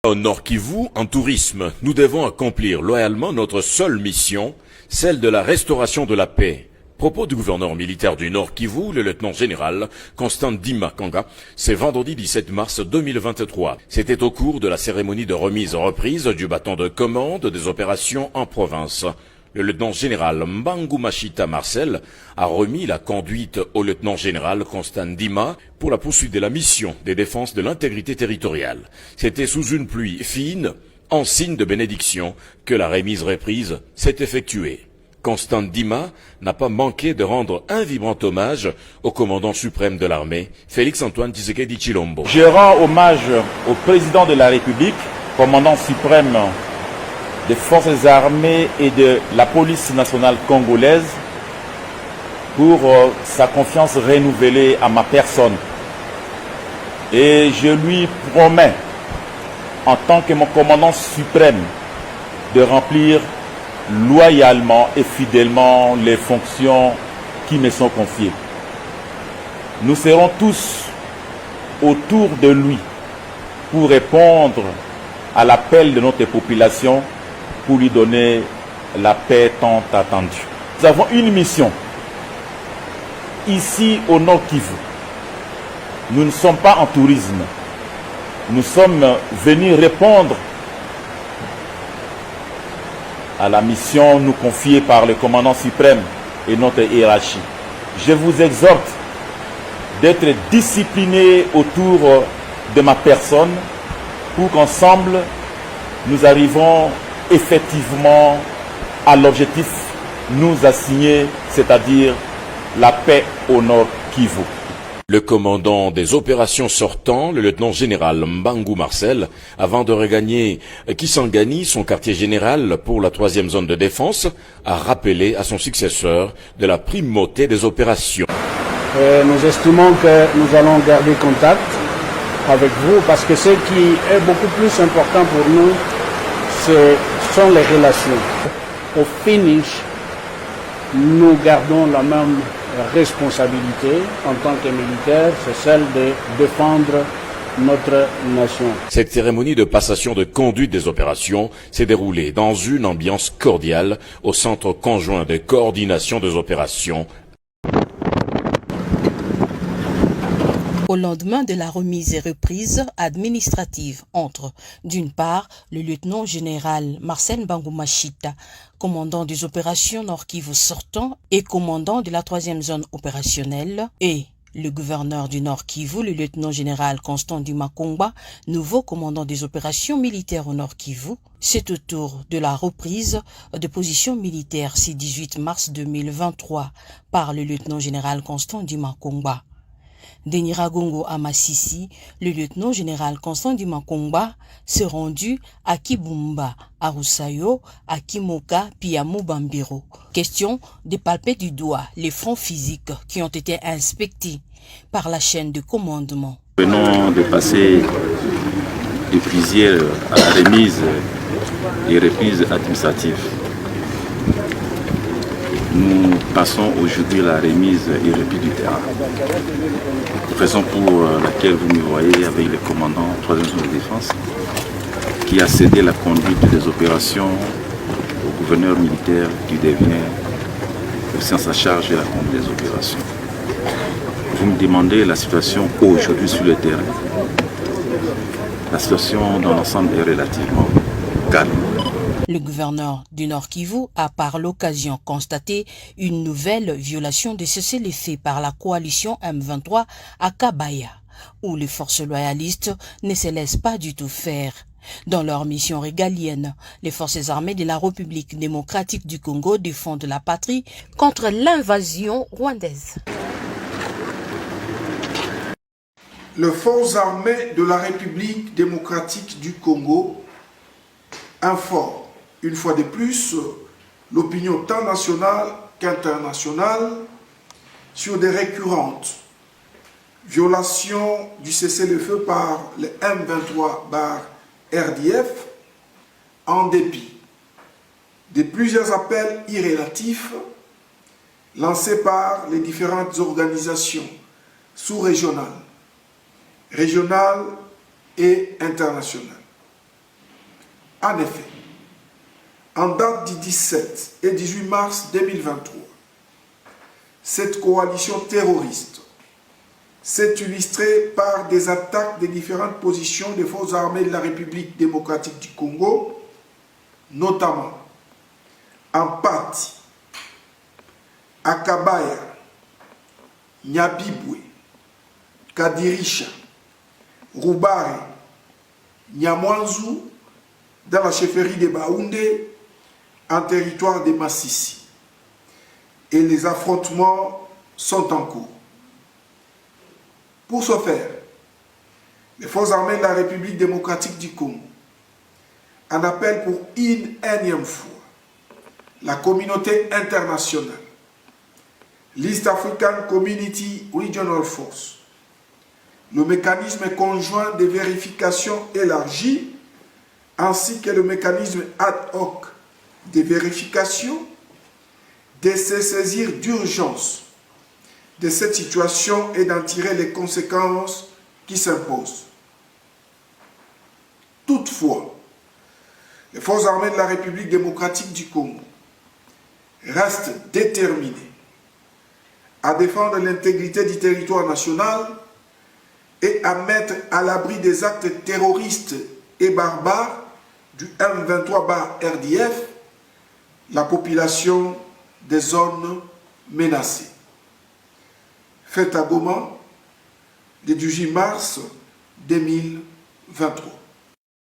Au Nord Kivu, en tourisme, nous devons accomplir loyalement notre seule mission, celle de la restauration de la paix. Propos du gouverneur militaire du Nord Kivu, le lieutenant-général Constant Ndima Kanga, c'est vendredi 17 mars 2023. C'était au cours de la cérémonie de remise-reprise du bâton de commande des opérations en province. Le lieutenant-général Mbangu Mashita Marcel a remis la conduite au lieutenant-général Constant Ndima pour la poursuite de la mission des défenses de l'intégrité territoriale. C'était sous une pluie fine, en signe de bénédiction, que la remise-reprise s'est effectuée. Constant Ndima n'a pas manqué de rendre un vibrant hommage au commandant suprême de l'armée, Félix-Antoine Tshisekedi Tshilombo. Je rends hommage au président de la République, commandant suprême des forces armées et de la police nationale congolaise pour sa confiance renouvelée à ma personne. Et je lui promets, en tant que mon commandant suprême, de remplir loyalement et fidèlement les fonctions qui me sont confiées. Nous serons tous autour de lui pour répondre à l'appel de notre population pour lui donner la paix tant attendue. Nous avons une mission ici au Nord Kivu. Nous ne sommes pas en tourisme. Nous sommes venus répondre à la mission nous confiée par le commandant suprême et notre hiérarchie. Je vous exhorte d'être disciplinés autour de ma personne pour qu'ensemble nous arrivons effectivement à l'objectif nous assigné, c'est-à-dire la paix au Nord Kivu. Le commandant des opérations sortant, le lieutenant-général Mbangu Marcel, avant de regagner Kisangani, son quartier général pour la 3e zone de défense, a rappelé à son successeur de la primauté des opérations. Nous estimons que nous allons garder contact avec vous parce que ce qui est beaucoup plus important pour nous, ce sont les relations. Au finish, nous gardons la même responsabilité en tant que militaire, c'est celle de défendre notre nation. Cette cérémonie de passation de conduite des opérations s'est déroulée dans une ambiance cordiale au Centre conjoint de coordination des opérations. Au lendemain de la remise et reprise administrative entre, d'une part, le lieutenant-général Marcel Mbangu Mashita, commandant des opérations Nord Kivu sortant et commandant de la 3e zone opérationnelle, et le gouverneur du Nord Kivu, le lieutenant-général Constant Ndima Kanga, nouveau commandant des opérations militaires au Nord Kivu, c'est au tour de la reprise de positions militaires ce 18 mars 2023 par le lieutenant-général Constant Ndima Kanga. De Nyiragongo à Massissi, le lieutenant-général Constant Ndima Kanga s'est rendu à Kibumba, à Roussayo, à Kimoka, puis à Mubambiro. Question de palper du doigt les fronts physiques qui ont été inspectés par la chaîne de commandement. Nous venons de passer de plusieurs à la remise et reprise administrative. Nous passons aujourd'hui la remise et reprise du terrain. Raison pour laquelle vous me voyez avec le commandant 3e zone de défense qui a cédé la conduite des opérations au gouverneur militaire qui devient aussi en sa charge de la conduite des opérations. Vous me demandez la situation aujourd'hui sur le terrain. La situation dans l'ensemble est relativement calme. Le gouverneur du Nord Kivu a par l'occasion constaté une nouvelle violation de cessez-le-feu par la coalition M23 à Kabaya, où les forces loyalistes ne se laissent pas du tout faire. Dans leur mission régalienne, les forces armées de la République démocratique du Congo défendent la patrie contre l'invasion rwandaise. Les forces armées de la République démocratique du Congo informent une fois de plus l'opinion tant nationale qu'internationale sur des récurrentes violations du cessez-le-feu par les M23/RDF en dépit de plusieurs appels irrélatifs lancés par les différentes organisations sous-régionales, régionales et internationales. En effet, en date du 17 et 18 mars 2023, cette coalition terroriste s'est illustrée par des attaques des différentes positions des forces armées de la République démocratique du Congo, notamment en Pati, à Kabaya, Nyabibwe, Kadirisha, Rubare, Nyamwanzu, dans la chefferie de Baoundé, en territoire de Massissi. Et les affrontements sont en cours. Pour ce faire, les forces armées de la République démocratique du Congo en appellent pour une énième fois la communauté internationale, l'East African Community Regional Force, le mécanisme conjoint de vérification élargi, ainsi que le mécanisme ad hoc de vérification, de se saisir d'urgence de cette situation et d'en tirer les conséquences qui s'imposent. Toutefois, les forces armées de la République démocratique du Congo restent déterminées à défendre l'intégrité du territoire national et à mettre à l'abri des actes terroristes et barbares du M23-RDF la population des zones menacées. Fait à Goma, le 18 mars 2023.